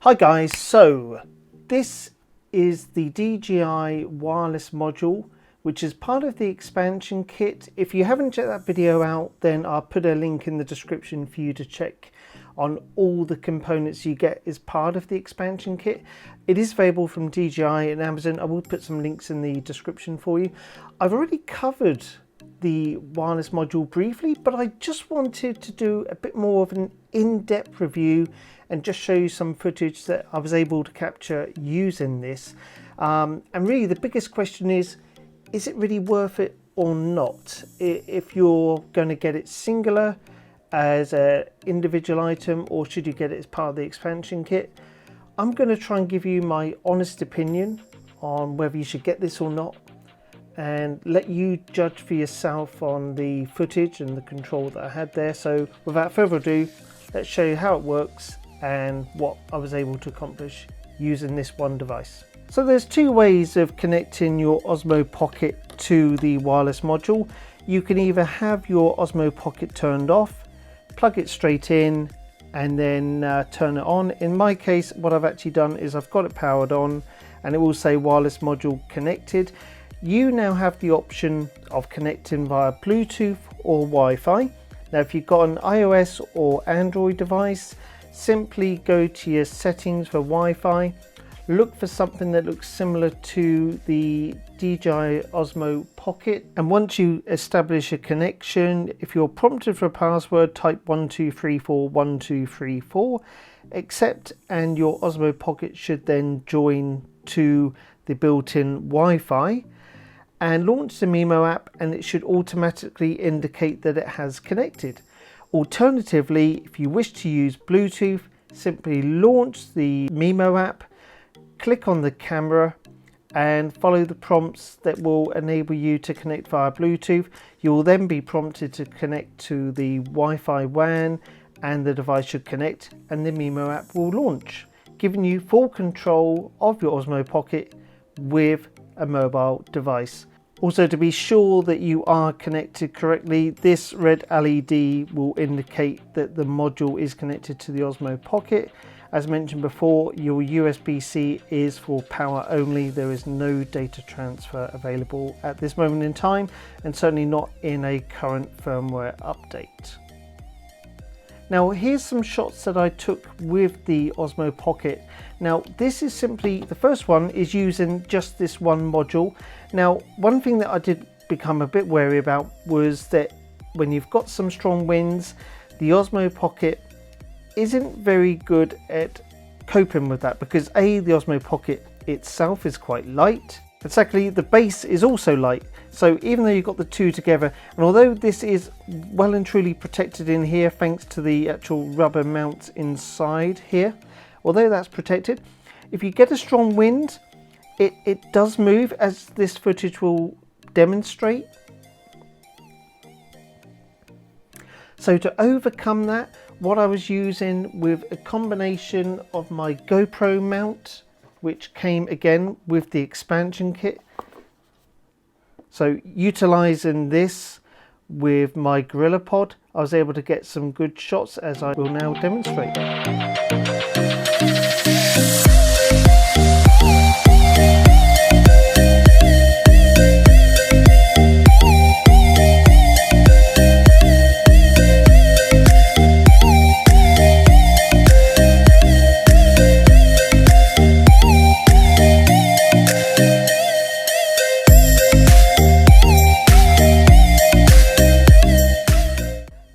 Hi guys, so this is the DJI wireless module, which is part of the expansion kit. If you haven't checked that video out, then I'll put a link in the description for you to check on all the components you get as part of the expansion kit. It is available from DJI and Amazon. I will put some links in the description for you. I've already covered the wireless module briefly, but I just wanted to do a bit more of an in-depth review and just show you some footage that I was able to capture using this. And really the biggest question is it really worth it or not? If you're going to get it singular as an individual item, or should you get it as part of the expansion kit? I'm going to try and give you my honest opinion on whether you should get this or not, and let you judge for yourself on the footage and the control that I had there. So without further ado, let's show you how it works and what I was able to accomplish using this one device. So there's two ways of connecting your Osmo Pocket to the wireless module. You can either have your Osmo Pocket turned off, plug it straight in, and then turn it on. In my case, what I've actually done is I've got it powered on and it will say wireless module connected. You now have the option of connecting via Bluetooth or Wi-Fi. Now if you've got an iOS or Android device, simply go to your settings for Wi-Fi, look for something that looks similar to the DJI Osmo Pocket, and once you establish a connection, if you're prompted for a password, type 12341234, accept, and your Osmo Pocket should then join to the built-in Wi-Fi, and launch the Mimo app, and it should automatically indicate that it has connected. Alternatively, if you wish to use Bluetooth, simply launch the Mimo app, click on the camera and follow the prompts that will enable you to connect via Bluetooth. You will then be prompted to connect to the Wi-Fi WAN, and the device should connect and the Mimo app will launch, giving you full control of your Osmo Pocket with a mobile device. Also, to be sure that you are connected correctly, this red LED will indicate that the module is connected to the Osmo Pocket. As mentioned before, your USB-C is for power only. There is no data transfer available at this moment in time, and certainly not in a current firmware update. Now here's some shots that I took with the Osmo Pocket. Now this is simply, the first one is using just this one module. Now one thing that I did become a bit wary about was that when you've got some strong winds, the Osmo Pocket isn't very good at coping with that, because A, the Osmo Pocket itself is quite light, and secondly the base is also light. So even though you've got the two together, and although this is well and truly protected in here thanks to the actual rubber mount inside here, although that's protected, if you get a strong wind, it does move, as this footage will demonstrate. So to overcome that, what I was using with a combination of my GoPro mount, which came again with the expansion kit. So utilizing this with my GorillaPod, I was able to get some good shots, as I will now demonstrate.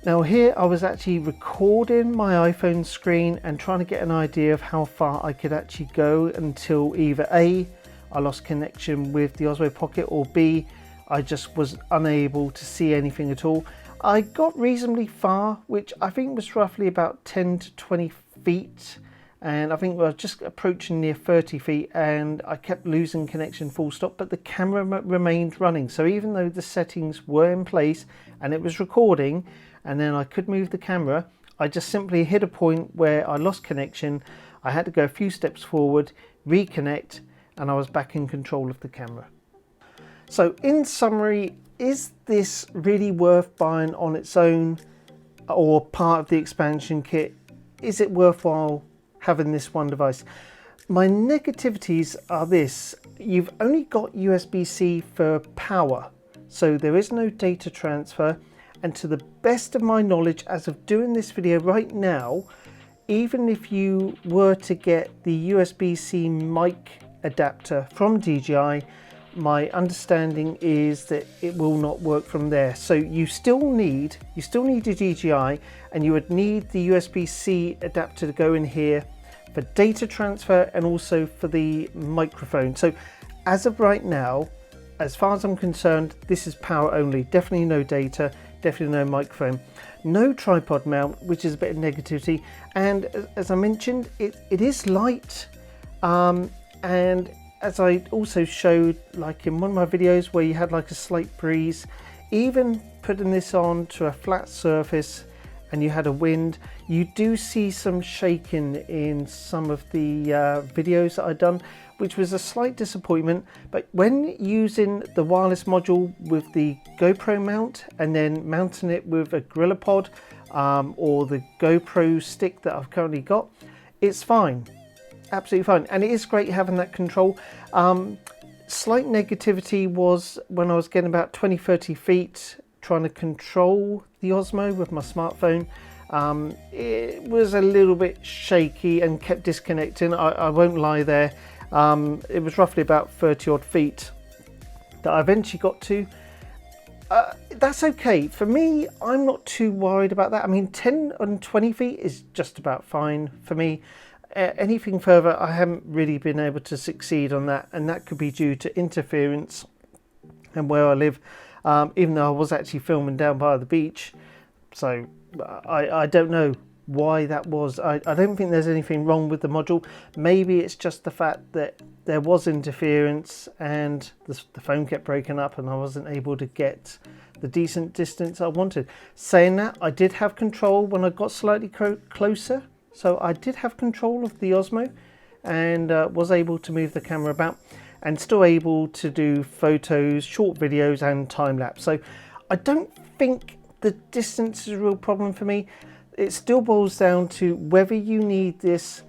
Now here I was actually recording my iPhone screen and trying to get an idea of how far I could actually go until either A, I lost connection with the Osmo Pocket, or B, I just was unable to see anything at all. I got reasonably far, which I think was roughly about 10 to 20 feet, and I think I was just approaching near 30 feet, and I kept losing connection full stop, but the camera remained running. So even though the settings were in place and it was recording, and then I could move the camera, I just simply hit a point where I lost connection. I had to go a few steps forward, reconnect, and I was back in control of the camera. So in summary, is this really worth buying on its own or part of the expansion kit? Is it worthwhile having this one device. My negativities are this: you've only got USB-C for power, so there is no data transfer, and to the best of my knowledge, as of doing this video right now, even if you were to get the USB-C mic adapter from DJI, my understanding is that it will not work from there. So you still need a DJI, and you would need the USB-C adapter to go in here for data transfer and also for the microphone. So as of right now, as far as I'm concerned, this is power only. Definitely no data, definitely no microphone. No tripod mount, which is a bit of negativity. And as I mentioned, it is light. And as I also showed, like in one of my videos where you had like a slight breeze, even putting this on to a flat surface and you had a wind, you do see some shaking in some of the videos that I've done, which was a slight disappointment. But when using the wireless module with the GoPro mount and then mounting it with a GorillaPod or the GoPro stick that I've currently got, it's fine, absolutely fine. And it is great having that control. Slight negativity was when I was getting about 20-30 feet trying to control the Osmo with my smartphone. It was a little bit shaky and kept disconnecting. I won't lie there. It was roughly about 30 odd feet that I eventually got to. That's okay. For me, I'm not too worried about that. I mean, 10 and 20 feet is just about fine for me. Anything further, I haven't really been able to succeed on that, and that could be due to interference and where I live, even though I was actually filming down by the beach. So I don't know why that was. I don't think there's anything wrong with the module. Maybe it's just the fact that there was interference and the phone kept breaking up and I wasn't able to get the decent distance I wanted. Saying that, I did have control when I got slightly closer. So I did have control of the Osmo and was able to move the camera about and still able to do photos, short videos and time-lapse. So I don't think the distance is a real problem for me. It still boils down to whether you need this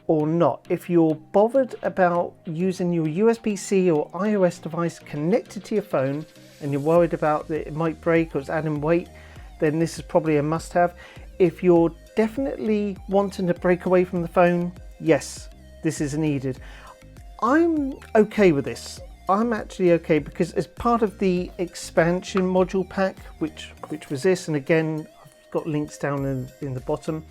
or not. If you're bothered about using your USB-C or iOS device connected to your phone and you're worried about that it might break or it's adding weight, then this is probably a must-have. If you're definitely wanting to break away from the phone, yes, this is needed. I'm okay with this. I'm actually okay because as part of the expansion module pack, which was this, and again, I've got links down in the bottom.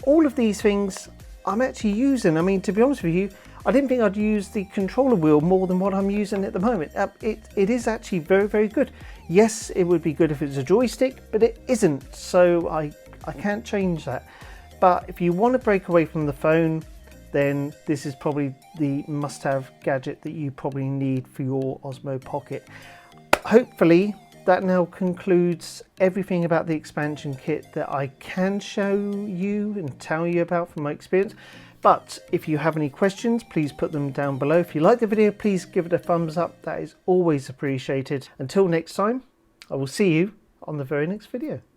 All of these things I'm actually using. I mean, to be honest with you, I didn't think I'd use the controller wheel more than what I'm using at the moment. It is actually very, very good. Yes, it would be good if it's a joystick, but it isn't. So I can't change that. But if you want to break away from the phone, then this is probably the must-have gadget that you probably need for your Osmo Pocket. Hopefully that now concludes everything about the expansion kit that I can show you and tell you about from my experience. But if you have any questions, please put them down below. If you like the video, please give it a thumbs up. That is always appreciated. Until next time, I will see you on the very next video.